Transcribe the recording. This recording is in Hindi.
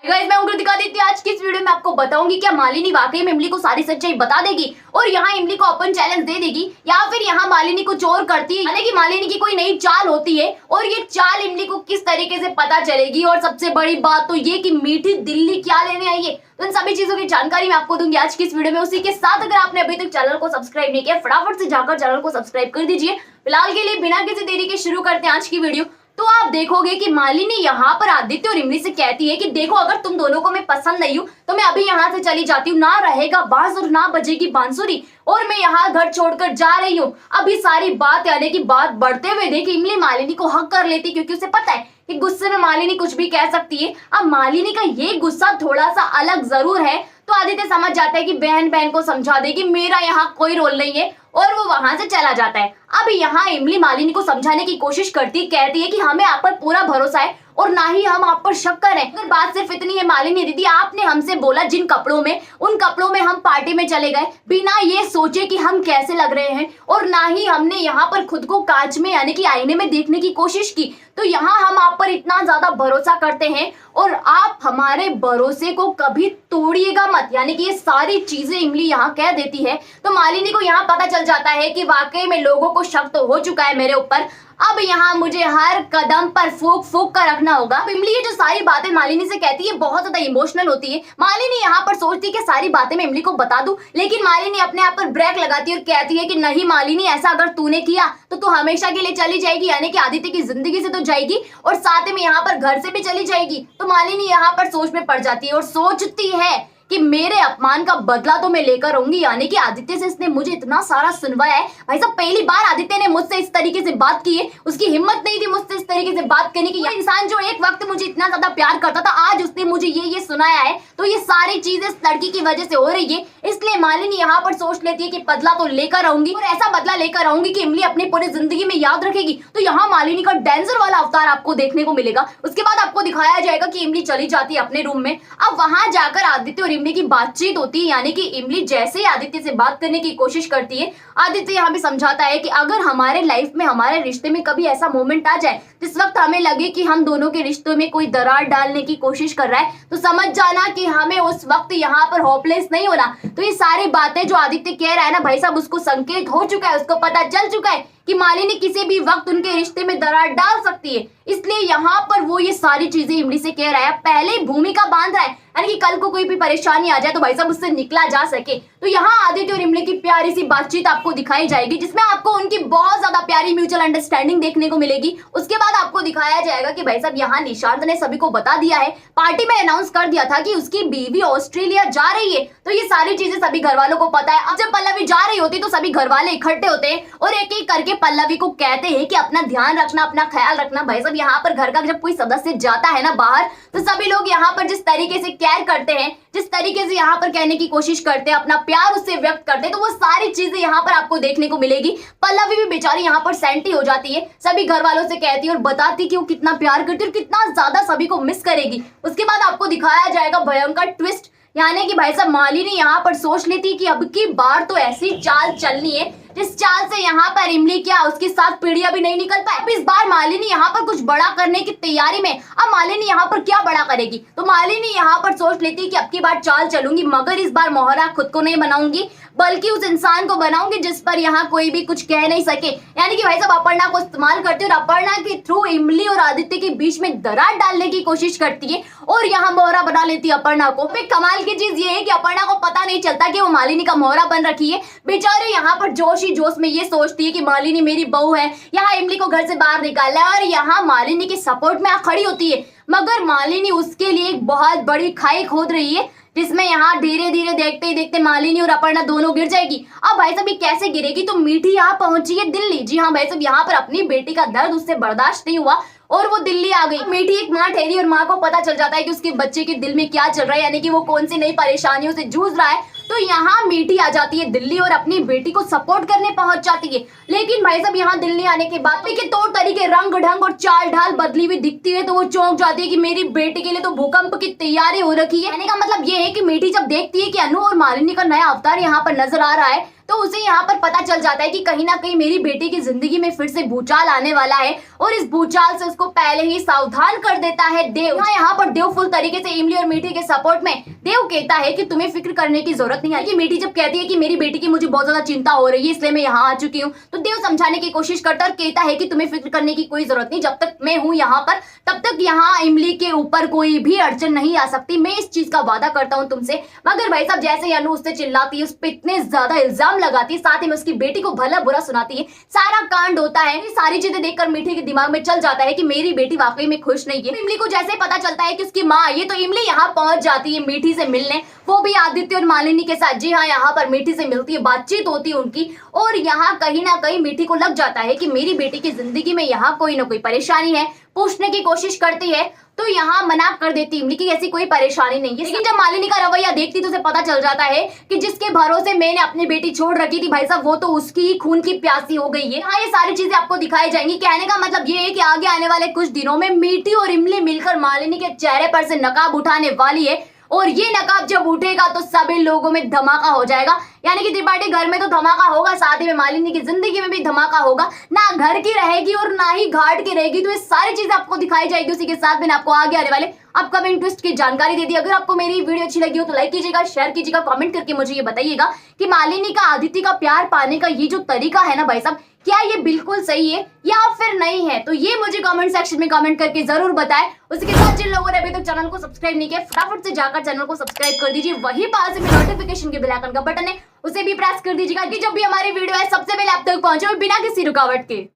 गाइस मैं उंगली दिखा देती हूँ। आज की इस वीडियो में आपको बताऊंगी क्या मालिनी वाकई में इमली को सारी सच्चाई बता देगी और यहाँ इमली को ओपन चैलेंज दे देगी या फिर यहाँ मालिनी कुछ और करती है, यानी कि मालिनी की कोई नई चाल होती है और ये चाल इमली को किस तरीके से पता चलेगी। और सबसे बड़ी बात तो ये कि मीठी दिल्ली क्या लेने आई है, तो इन सभी चीजों की जानकारी मैं आपको दूंगी आज की इस वीडियो में। उसी के साथ अगर आपने अभी तक चैनल को सब्सक्राइब नहीं किया फटाफट से जाकर चैनल को सब्सक्राइब कर दीजिए। फिलहाल के लिए बिना किसी देरी के शुरू करते हैं आज की वीडियो। तो आप देखोगे कि मालिनी यहाँ पर आदित्य और इमली से कहती है कि देखो अगर तुम दोनों को मैं पसंद नहीं हूँ तो मैं अभी यहाँ से चली जाती हूँ, ना रहेगा बांस और ना बजेगी बांसुरी और मैं यहाँ घर छोड़कर जा रही हूँ। अभी सारी बात यानी कि बात बढ़ते हुए देख इमली मालिनी को हक कर लेती क्योंकि उसे पता है कि गुस्से में मालिनी कुछ भी कह सकती है। अब मालिनी का ये गुस्सा थोड़ा सा अलग जरूर है, तो आदित्य समझ जाता है कि बहन बहन को समझा दे कि मेरा यहाँ कोई रोल नहीं है और वो वहां से चला जाता है। अब यहाँ इमली मालिनी को समझाने की कोशिश करती कहती है कि हमें आप पर पूरा भरोसा है और ना ही हम आप पर शक करें। अगर बात सिर्फ इतनी है मालिनी दीदी, आपने हमसे बोला जिन कपड़ों में उन कपड़ों में हम पार्टी में चले गए बिना ये सोचे कि हम कैसे लग रहे हैं और ना ही हमने यहाँ पर खुद को कांच में यानी कि आईने में देखने की कोशिश की। तो यहाँ हम आप पर इतना ज्यादा भरोसा करते हैं और आप हमारे भरोसे को कभी तोड़िएगा मत, यानी कि ये सारी चीजें इमली यहाँ कह देती है। तो मालिनी को यहाँ पता चल जाता है कि वाकई में लोगों को शक तो हो चुका है मेरे ऊपर, अब यहाँ मुझे हर कदम पर फूक फूक कर रखना होगा। इमली ये जो सारी बातें मालिनी से कहती है बहुत ज्यादा इमोशनल होती है। मालिनी यहाँ पर सोचती है कि सारी बातें मैं इमली को बता दूं, लेकिन मालिनी अपने आप पर ब्रेक लगाती है और कहती है कि नहीं मालिनी, ऐसा अगर तूने किया तो तू हमेशा के लिए चली जाएगी, यानी कि आदित्य की जिंदगी से तो जाएगी और साथ में यहाँ पर घर से भी चली जाएगी। तो मालिनी यहाँ पर सोच में पड़ जाती है और सोचती है कि मेरे अपमान का बदला तो मैं लेकर आऊंगी, यानी कि आदित्य से इसने मुझे इतना सारा सुनवाया है। भाई साहब पहली बार आदित्य ने मुझसे इस तरीके से बात की है, उसकी हिम्मत नहीं थी मुझसे इस तरीके से बात करने की। इंसान जो एक वक्त मुझे इतना ज्यादा प्यार करता था आज उसने मुझे ये सुनाया है, तो ये सारी चीजें इस लड़की की वजह से हो रही है। इसलिए मालिनी यहाँ पर सोच लेती है कि बदला तो लेकर आऊंगी और ऐसा बदला लेकर आऊंगी कि इमली अपनी पूरी जिंदगी में याद रखेगी। तो यहाँ मालिनी का डेंजर वाला अवतार आपको देखने को मिलेगा। उसके बाद आपको दिखाया जाएगा कि इमली चली जाती है अपने रूम में। अब वहां जाकर आदित्य और इमली की बातचीत होती है, यानी कि इमली जैसे ही आदित्य से बात करने की कोशिश करती है, आदित्य यहाँ भी समझाता है कि अगर हमारे लाइफ में हमारे रिश्ते में कभी ऐसा मोमेंट आ जाए जिस वक्त हमें लगे कि हम दोनों के रिश्तों में कोई दरार डालने की कोशिश कर रहा है तो समझ जाना कि हमें उस वक्त यहाँ पर होपलेस नहीं होना। तो ये सारी बातें जो आदित्य कह रहा है ना भाई साहब, उसको संकेत हो चुका है, उसको पता चल चुका है कि मालिनी किसी भी वक्त उनके रिश्ते में दरार डाल सकती है। इसलिए यहाँ पर वो ये सारी चीजें इमली से कह रहा है, पहले ही भूमिका बांध रहा है, यानी कि कल को कोई भी परेशानी आ जाए तो भाई साहब उससे निकला जा सके। तो यहाँ आदित्य और इमली की प्यारी सी बातचीत आपको दिखाई जाएगी जिसमें आपको उनकी बहुत ज्यादा प्यारी म्यूचुअल अंडरस्टैंडिंग देखने को मिलेगी। उसके बाद आपको दिखाया जाएगा कि भाई साहब यहाँ निशांत ने सभी को बता दिया है, पार्टी में अनाउंस कर दिया था कि उसकी बीवी ऑस्ट्रेलिया जा रही है। तो ये सारी चीजें सभी घर वालों को पता है। अब जब पल्लवी जा रही होती तो सभी घर वाले इकट्ठे होते हैं और एक एक करके पल्लवी को कहते हैं कि अपना ध्यान रखना, अपना ख्याल रखना। भाई साहब यहाँ पर घर का जब कोई सदस्य जाता है ना बाहर तो सभी लोग यहाँ पर जिस तरीके से केयर करते हैं, जिस तरीके से यहाँ पर कहने की कोशिश करते हैं, अपना प्यार उससे व्यक्त करते हैं, तो वो सारी चीजें यहाँ पर आपको देखने को मिलेगी। पल्लवी भी बेचारी यहाँ पर सेंटी हो जाती है, सभी घर वालों से कहती है और बताती कि वो कितना प्यार करती है और कितना ज्यादा सभी को मिस करेगी। उसके बाद आपको दिखाया जाएगा भयंकर ट्विस्ट, यानी कि भाई साहब मालिनी यहाँ पर सोच लेती कि अब की बार तो ऐसी चाल चलनी है जिस चाल से यहाँ पर इमली क्या उसके साथ पीढ़ियां भी नहीं निकल पाए। अब इस बार मालिनी यहाँ पर कुछ बड़ा करने की तैयारी में। अब मालिनी यहाँ पर क्या बड़ा करेगी, तो मालिनी यहाँ पर सोच लेती है कि अब की बार चाल चलूंगी, मगर इस बार मोहरा खुद को नहीं बनाऊंगी बल्कि उस इंसान को बनाऊंगी जिस पर यहाँ कोई भी कुछ कह नहीं सके। यानी कि भाई साहब अपर्णा को इस्तेमाल करती है और अपर्णा के थ्रू इमली और आदित्य के बीच में दरार डालने की कोशिश करती है और यहाँ मोहरा बना लेती है अपर्णा को। फिर कमाल की चीज ये है कि अपर्णा को पता नहीं चलता कि वो मालिनी का मोहरा बन रखी है। बेचारे यहाँ पर जोश ही जोश में ये सोचती है कि मालिनी मेरी बहू है, यहाँ इमली को घर से बाहर निकालना है और यहाँ मालिनी के सपोर्ट में खड़ी होती है। मगर मालिनी उसके लिए एक बहुत बड़ी खाई खोद रही है जिसमें यहाँ धीरे धीरे देखते ही देखते मालिनी और अपर्णा दोनों गिर जाएगी। अब भाई साहब कैसे गिरेगी, तो मीठी यहाँ पहुंची है दिल्ली। जी हाँ भाई साहब, यहाँ पर अपनी बेटी का दर्द उससे बर्दाश्त नहीं हुआ और वो दिल्ली आ गई। मीठी एक माँ ठहरी और माँ को पता चल जाता है कि उसके बच्चे के दिल में क्या चल रहा है, यानी कि वो कौन सी नई परेशानियों से जूझ रहा है। तो यहाँ मीठी आ जाती है दिल्ली और अपनी बेटी को सपोर्ट करने पहुंच जाती है। लेकिन भाई साहब यहाँ दिल्ली आने के बाद के तौर तरीके, रंग ढंग और चाल ढाल बदली हुई दिखती है तो वो चौंक जाती है कि मेरी बेटी के लिए तो भूकंप की तैयारी हो रखी है। कहने का मतलब ये है कि मीठी जब देखती है कि अनु और मालिनी का नया अवतार यहाँ पर नजर आ रहा है तो उसे यहाँ पर पता चल जाता है कि कहीं ना कहीं मेरी बेटी की जिंदगी में फिर से भूचाल आने वाला है और इस भूचाल से उसको पहले ही सावधान कर देता है देव। यहाँ पर देव फुल तरीके से इमली और मीठी के सपोर्ट में देव कहता है कि तुम्हें फिक्र करने की जरूरत नहीं है। कि मीठी जब कहती है कि मेरी बेटी की मुझे बहुत ज्यादा चिंता हो रही है इसलिए मैं यहाँ आ चुकी हूँ, तो देव समझाने की कोशिश करता है और कहता है कि तुम्हें फिक्र करने की कोई जरूरत नहीं, जब तक मैं हूँ यहाँ पर तब तक यहाँ इमली के ऊपर कोई भी अड़चन नहीं आ सकती, मैं इस चीज का वादा करता हूँ तुमसे। मगर भाई साहब जैसे ही अनु उससे चिल्लाती है, उस पर इतने ज्यादा इल्जाम लगाती है, साथ ही में उसकी बेटी को भला बुरा सुनाती है, सारा कांड होता है। ये सारी चीजें देखकर मीठी के दिमाग में चल जाता है कि मेरी बेटी वाकई में खुश नहीं है। इमली को जैसे पता चलता है कि उसकी माँ आई है तो इमली यहाँ पहुंच जाती है मीठी से मिलने, वो भी आदित्य और मालिनी के साथ। जी हाँ, यहाँ पर मीठी से मिलती है, बातचीत होती है उनकी और यहाँ कहीं ना कहीं मीठी को लग जाता है कि मेरी बेटी की जिंदगी में यहाँ कोई ना कोई परेशानी है। पूछने की कोशिश करती है तो यहाँ मना कर देती इमली की ऐसी कोई परेशानी नहीं है। लेकिन जब मालिनी का रवैया देखती तो उसे पता चल जाता है कि जिसके भरोसे मैंने अपनी बेटी छोड़ रखी थी भाई साहब, वो तो उसकी ही खून की प्यासी हो गई है। हाँ, ये सारी चीजें आपको दिखाई जाएंगी। कहने का मतलब ये है कि आगे आने वाले कुछ दिनों में मीठी और इमली मिलकर मालिनी के चेहरे पर से नकाब उठाने वाली है और ये नकाब जब उठेगा तो सभी लोगों में धमाका हो जाएगा। यानी कि त्रिपाठी घर में तो धमाका होगा, साथ ही में मालिनी की जिंदगी में भी धमाका होगा। ना घर की रहेगी और ना ही घाट की रहेगी, तो ये सारी चीजें आपको दिखाई जाएगी। उसी के साथ मैंने आपको आगे आने वाले अपकमिंग ट्विस्ट की जानकारी दे दी। अगर आपको मेरी वीडियो अच्छी लगी हो तो लाइक कीजिएगा, शेयर कीजिएगा, कमेंट करके मुझे ये बताइएगा कि मालिनी का आदित्य का प्यार पाने का ये जो तरीका है ना भाई साहब, क्या ये बिल्कुल सही है या फिर नहीं है। तो ये मुझे कमेंट सेक्शन में कमेंट करके जरूर बताएं। उसी के साथ जिन लोगों ने अभी तक चैनल को सब्सक्राइब नहीं किया, फटाफट से जाकर चैनल को सब्सक्राइब कर दीजिए। वही पास में नोटिफिकेशन के बेल आइकन का बटन है, उसे भी प्रेस कर दीजिएगा कि जब भी हमारी वीडियो है सबसे पहले आप तक पहुंचे बिना किसी रुकावट के।